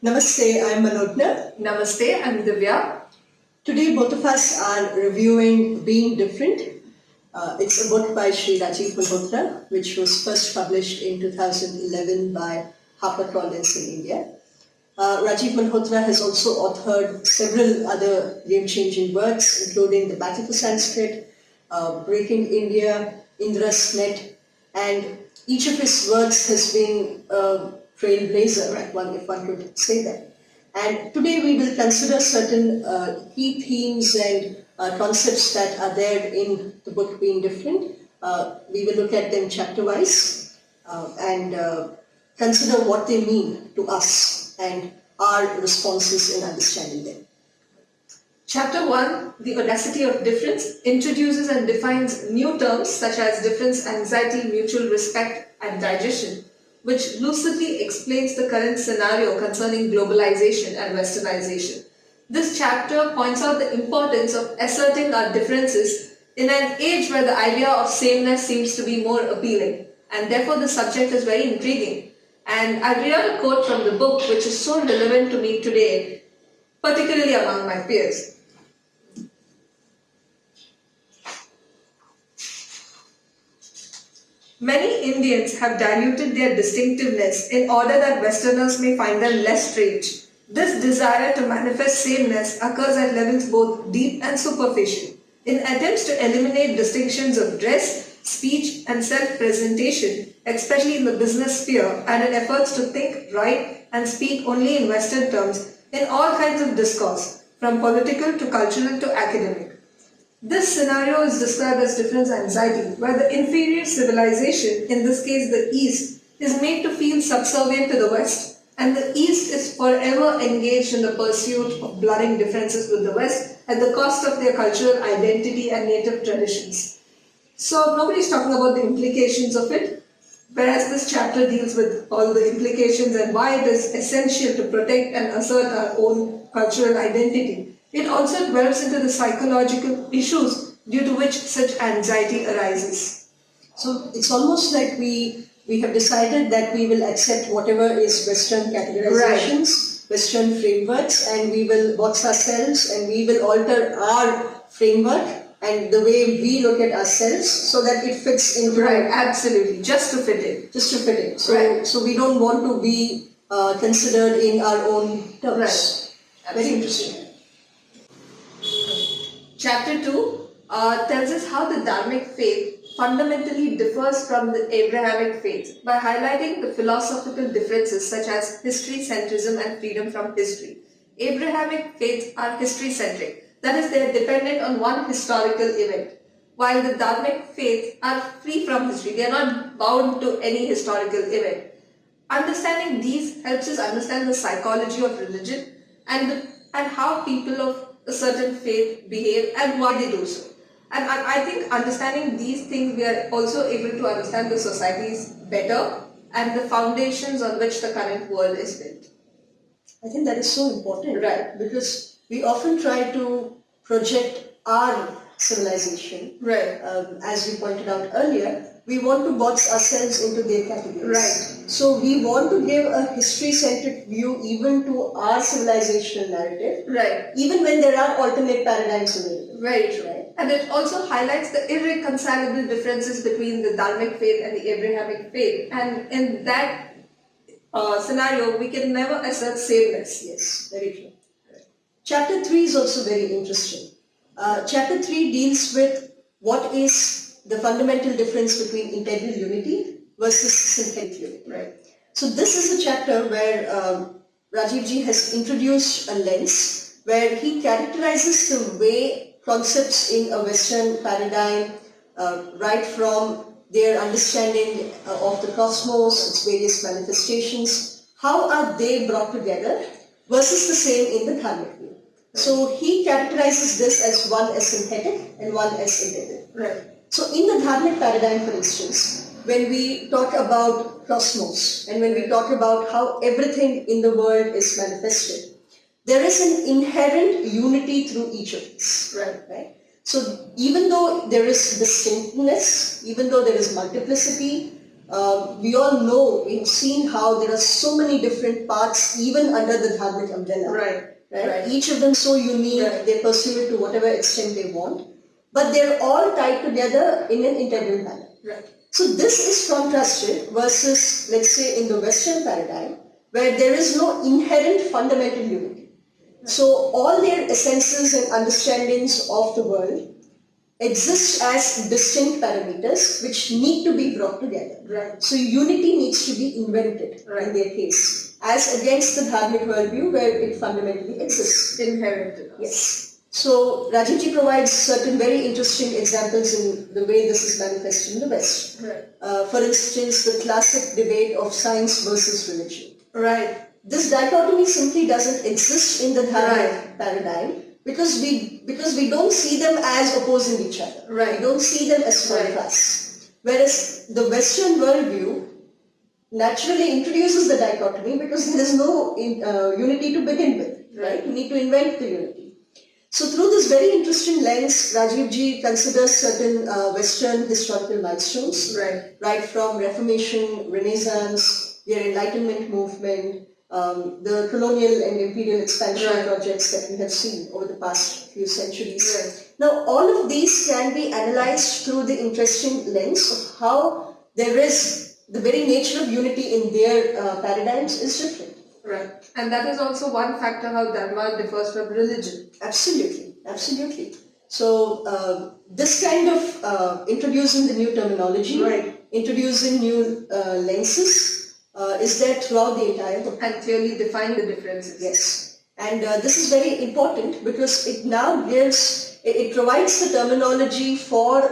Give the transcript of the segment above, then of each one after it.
Namaste, I'm Malhotra. Namaste, I'm Divya. Today, both of us are reviewing Being Different. It's a book by Sri Rajiv Malhotra, which was first published in 2011 by HarperCollins in India. Rajiv Malhotra has also authored several other game-changing works, including The Battle for Sanskrit, Breaking India, Indra's Net, and each of his works has been a trailblazer, if one could say that. And today we will consider certain key themes and concepts that are there in the book Being Different. We will look at them chapter-wise and consider what they mean to us and our responses in understanding them. Chapter 1, The Audacity of Difference, introduces and defines new terms such as difference, anxiety, mutual respect, and digestion, which lucidly explains the current scenario concerning globalization and westernization. This chapter points out the importance of asserting our differences in an age where the idea of sameness seems to be more appealing, and therefore the subject is very intriguing. And I read out a quote from the book which is so relevant to me today, particularly among my peers. Many Indians have diluted their distinctiveness in order that Westerners may find them less strange. This desire to manifest sameness occurs at levels both deep and superficial. In attempts to eliminate distinctions of dress, speech, and self-presentation, especially in the business sphere, and in efforts to think, write, and speak only in Western terms in all kinds of discourse, from political to cultural to academic. This scenario is described as difference anxiety, where the inferior civilization, in this case the East, is made to feel subservient to the West, and the East is forever engaged in the pursuit of blurring differences with the West at the cost of their cultural identity and native traditions. So nobody's talking about the implications of it, whereas this chapter deals with all the implications and why it is essential to protect and assert our own cultural identity. It also delves into the psychological issues due to which such anxiety arises. So it's almost like we have decided that we will accept whatever is Western categorizations, Western frameworks, and we will box ourselves and we will alter our framework and the way we look at ourselves so that it fits into... Right, absolutely, just to fit in. Just to fit in. So we don't want to be considered in our own terms. Right. Very interesting. Chapter 2 tells us how the dharmic faith fundamentally differs from the Abrahamic faith by highlighting the philosophical differences such as history-centrism and freedom from history. Abrahamic faiths are history-centric, that is, they are dependent on one historical event, while the dharmic faiths are free from history, they are not bound to any historical event. Understanding these helps us understand the psychology of religion and how people of a certain faith behave and why they do so. And I think understanding these things, we are also able to understand the societies better and the foundations on which the current world is built. I think that is so important, right? Because we often try to project our civilization, right? As we pointed out earlier, we want to box ourselves into their categories. Right. So we want to give a history-centric view even to our civilizational narrative. Right. Even when there are alternate paradigms available. Right. Right. And it also highlights the irreconcilable differences between the dharmic faith and the Abrahamic faith. And in that scenario, we can never assert sameness. Yes, very true. Right. Chapter 3 is also very interesting. Chapter 3 deals with what is the fundamental difference between integral unity versus synthetic unity. Right. So this is a chapter where Rajiv ji has introduced a lens where he characterizes the way concepts in a Western paradigm, right from their understanding of the cosmos, its various manifestations, how are they brought together versus the same in the dharmic view. So he characterizes this as one as synthetic and one as integral. Right. So in the dharmic paradigm, for instance, when we talk about cosmos and when we talk about how everything in the world is manifested, there is an inherent unity through each of these. Right? So even though there is distinctness, even though there is multiplicity, we all know, we've seen how there are so many different parts even under the dharmic umbrella. Right? Each of them so unique, they pursue it to whatever extent they want, but they're all tied together in an integral manner. So this is contrasted versus, let's say, in the Western paradigm, where there is no inherent fundamental unity. So all their essences and understandings of the world exist as distinct parameters which need to be brought together. So unity needs to be invented in their case, as against the dharmic worldview where it fundamentally exists. Inherent in us. Yes. So Rajivji provides certain very interesting examples in the way this is manifested in the West. For instance, the classic debate of science versus religion. This dichotomy simply doesn't exist in the dharmic paradigm because we don't see them as opposing each other. We don't see them as contrasts. Whereas the Western worldview naturally introduces the dichotomy because there is no unity to begin with. You need to invent the unity. So through this very interesting lens, Rajivji considers certain Western historical milestones, right from Reformation, Renaissance, the Enlightenment movement, the colonial and imperial expansion projects that we have seen over the past few centuries. Now, all of these can be analyzed through the interesting lens of how there is the very nature of unity in their paradigms is different. And that is also one factor how dharma differs from religion. Absolutely. So this kind of introducing the new terminology, introducing new lenses, is there throughout the entire book. And clearly defining the differences. Yes. And this is very important because it now gives, it provides the terminology for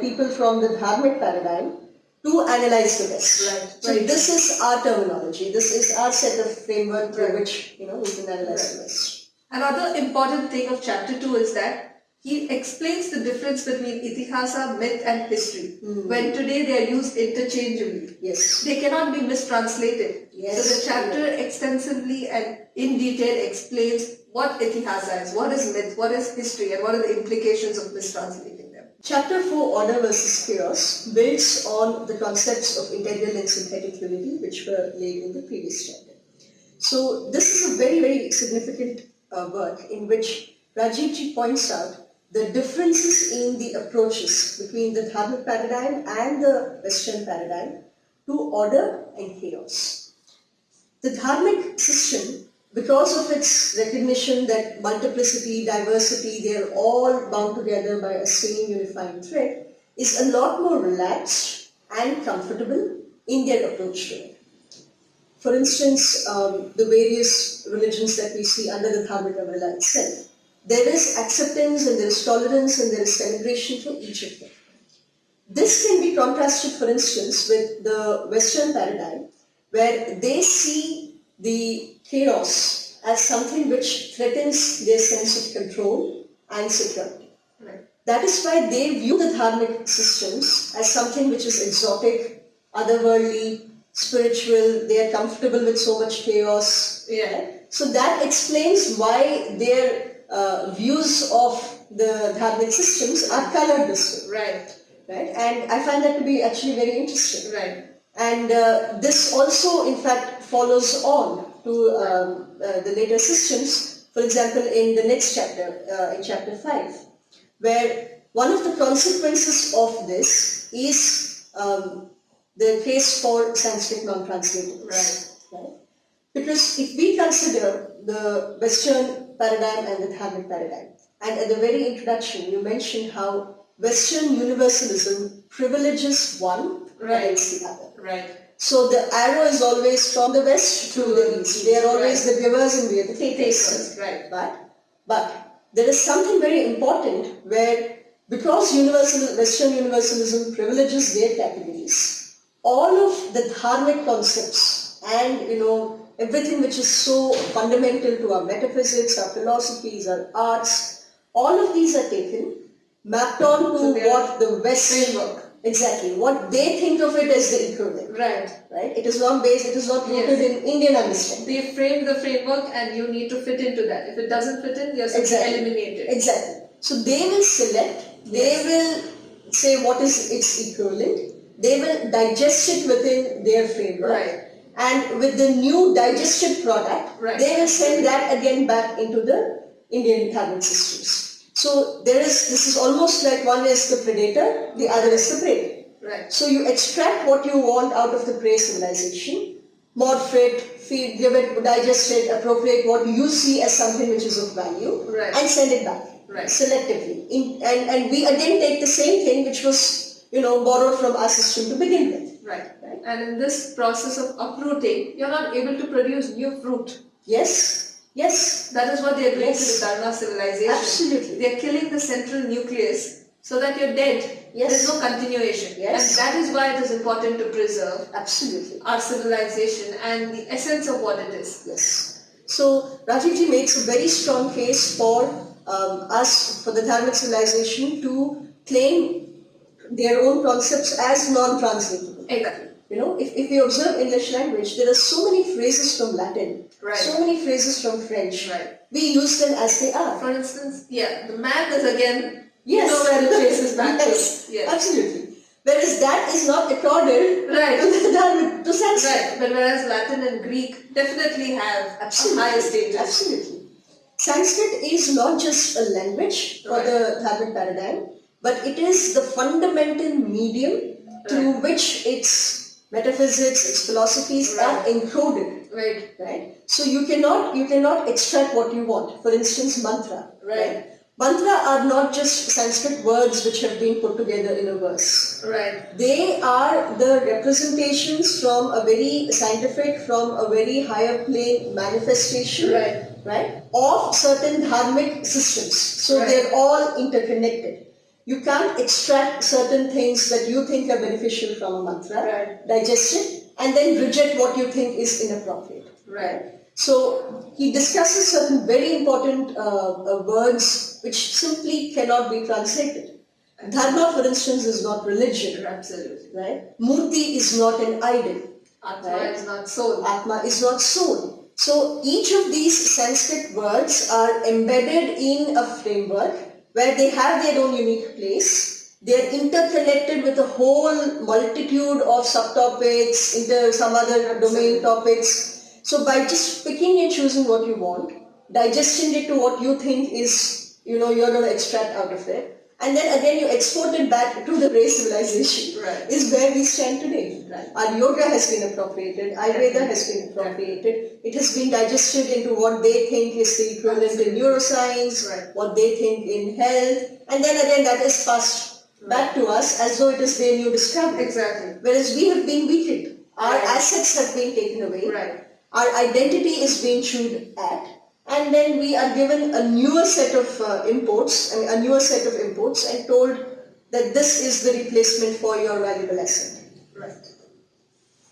people from the dharmic paradigm to analyze the West. So this is our terminology. This is our set of framework through which we can analyze the West. Another important thing of chapter 2 is that he explains the difference between itihasa, myth and history. When today they are used interchangeably. They cannot be mistranslated. So the chapter extensively and in detail explains what itihasa is, what is myth, what is history, and what are the implications of mistranslating them. Chapter 4, Order versus Chaos, builds on the concepts of integral and synthetic unity which were laid in the previous chapter. So this is a very, very significant work in which Rajivji points out the differences in the approaches between the dharmic paradigm and the Western paradigm to order and chaos. The dharmic system, because of its recognition that multiplicity, diversity, they are all bound together by a same unifying thread, is a lot more relaxed and comfortable in their approach to it. For instance, the various religions that we see under the dharmic umbrella itself, there is acceptance and there is tolerance and there is celebration for each of them. This can be contrasted, for instance, with the Western paradigm, where they see the chaos as something which threatens their sense of control and security. That is why they view the dharmic systems as something which is exotic, otherworldly, spiritual, they are comfortable with so much chaos. So that explains why their views of the dharmic systems are colored this way. And I find that to be actually very interesting. And this also, in fact, follows on to the later systems. For example, in the next chapter, in chapter 5, where one of the consequences of this is the case for Sanskrit non-translators. Because if we consider the Western paradigm and the dharmic paradigm, and at the very introduction you mentioned how Western Universalism privileges one against the other. So the arrow is always from the West to the East. They are always the givers and we are the takers. But there is something very important where, because Western Universalism privileges their categories, all of the dharmic concepts and everything which is so fundamental to our metaphysics, our philosophies, our arts, all of these are taken, mapped on to what the West framework. Exactly, what they think of it as the equivalent. It is not based, it is not rooted in Indian understanding. They frame the framework and you need to fit into that. If it doesn't fit in, you're eliminated. Exactly. So they will select, they will say what is its equivalent, they will digest it within their framework. Right. And with the new digested product, Right. they will send that again back into the Indian dharmic systems. So this is almost like one is the predator, the other is the prey. Right. So you extract what you want out of the prey civilization, morph it, feed, give it, digest it, appropriate what you see as something which is of value, Right. and send it back. Right. Selectively. And we again take the same thing which was, borrowed from our system to begin with. Right. And in this process of uprooting, you're not able to produce new fruit. Yes. Yes. That is what they're doing to Yes. the Dharma civilization. Absolutely. They're killing the central nucleus so that you're dead. Yes. There's no continuation. Yes. And that is why it is important to preserve Absolutely. our civilization and the essence of what it is. Yes. So Rajivji makes a very strong case for for the dharmic civilization to claim their own concepts as non-translatable. Exactly. If we observe English language, there are so many phrases from Latin, Right. so many phrases from French. Right. We use them as they are. For instance, the man is again, Yes. where it traces back Yes. to. Yes. Absolutely. Whereas that is not accorded Right. to the Dharmic, to Sanskrit. Right. But whereas Latin and Greek definitely have a higher status. Absolutely. Sanskrit is not just a language for Right. the Dharmic paradigm, but it is the fundamental medium through which its metaphysics, its philosophies are encoded. Right. Right? So you cannot extract what you want. For instance, mantra. Right. Mantra are not just Sanskrit words which have been put together in a verse. Right. They are the representations from a very scientific, from a very higher plane manifestation, right, of certain dharmic systems. So Right. they're all interconnected. You can't extract certain things that you think are beneficial from a mantra, Right. digest it, and then reject what you think is inappropriate. Right. So he discusses certain very important words which simply cannot be translated. Dharma, for instance, is not religion. Absolutely. Right? Murti is not an idol. Atma Right. is not soul. Atma is not soul. So each of these Sanskrit words are embedded in a framework where they have their own unique place. They are interconnected with a whole multitude of subtopics, into some other domain topics. So by just picking and choosing what you want, digesting it to what you think is, you're going to extract out of it, and then again you export it back to the race civilization, Right. is where we stand today. Right. Our yoga has been appropriated, Ayurveda has been appropriated, it has been digested into what they think is the equivalent in neuroscience, Right. what they think in health, and then again that is passed back to us as though it is their new discovery. Exactly. Whereas we have been weakened, our Right. assets have been taken away, Right. our identity is being chewed at, and then we are given a newer set of imports and told that this is the replacement for your valuable asset. Right.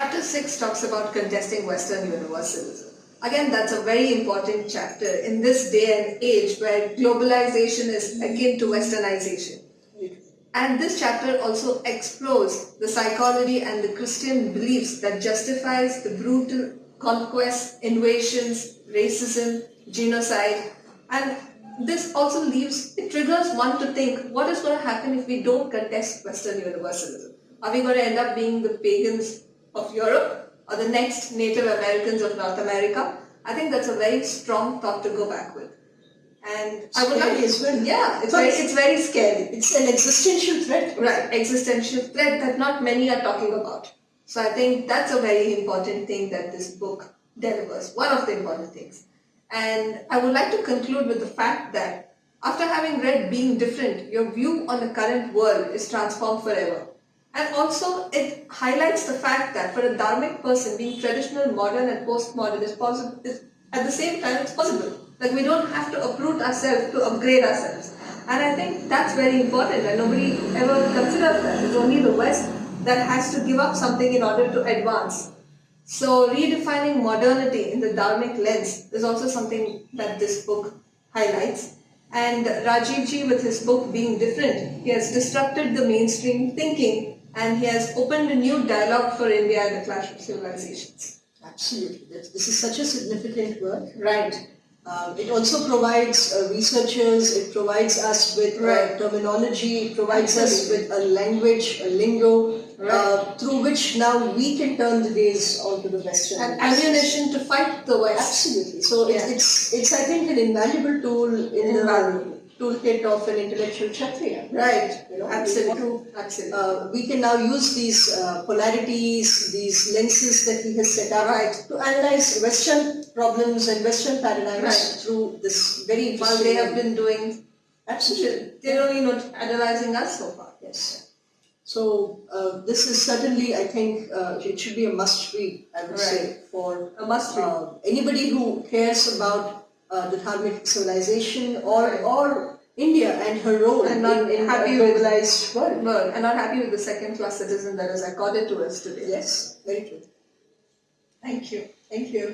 Chapter 6 talks about contesting Western Universalism. Again, that's a very important chapter in this day and age where globalization is akin to westernization. And this chapter also explores the psychology and the Christian beliefs that justifies the brutal conquests, invasions, racism, genocide. And this also triggers one to think, what is going to happen if we don't contest Western Universalism? Are we going to end up being the pagans of Europe or the next Native Americans of North America? I think that's a very strong thought to go back with. And I would like as well. Yeah, it's very scary. It's an existential threat. Right, existential threat that not many are talking about. So I think that's a very important thing that this book delivers, one of the important things. And I would like to conclude with the fact that after having read Being Different, your view on the current world is transformed forever. And also it highlights the fact that for a dharmic person, being traditional, modern and postmodern is possible. At the same time, it's possible. Like we don't have to uproot ourselves to upgrade ourselves. And I think that's very important and nobody ever considers that. It's only the West that has to give up something in order to advance. So redefining modernity in the dharmic lens is also something that this book highlights. And Rajiv Ji, with his book Being Different, he has disrupted the mainstream thinking and he has opened a new dialogue for India and the clash of civilizations. Absolutely. This is such a significant work. Right. It also provides researchers, it provides us with Right. terminology, it provides Absolutely. us with a language, a lingo, Right. through which now we can turn the gaze onto the Western. And ammunition to fight the West. Absolutely. So Yeah. it's I think an invaluable tool in Invaluable. the toolkit of an intellectual Kshatriya. Right. You know, Absolutely. Absolutely. we can now use these polarities, these lenses that he has set up to analyze Western problems and Western paradigms Right. through this very While interesting. they have been doing, Absolutely. they're only not analyzing us so far. Yes. So this is certainly, I think, it should be a must-read, I would say, for A must-read. anybody who cares about the dharmic civilization or India and her role And not in a happy with globalized world. And not happy with the second-class citizen that is accorded to us today. Yes, very true. Thank you. Thank you.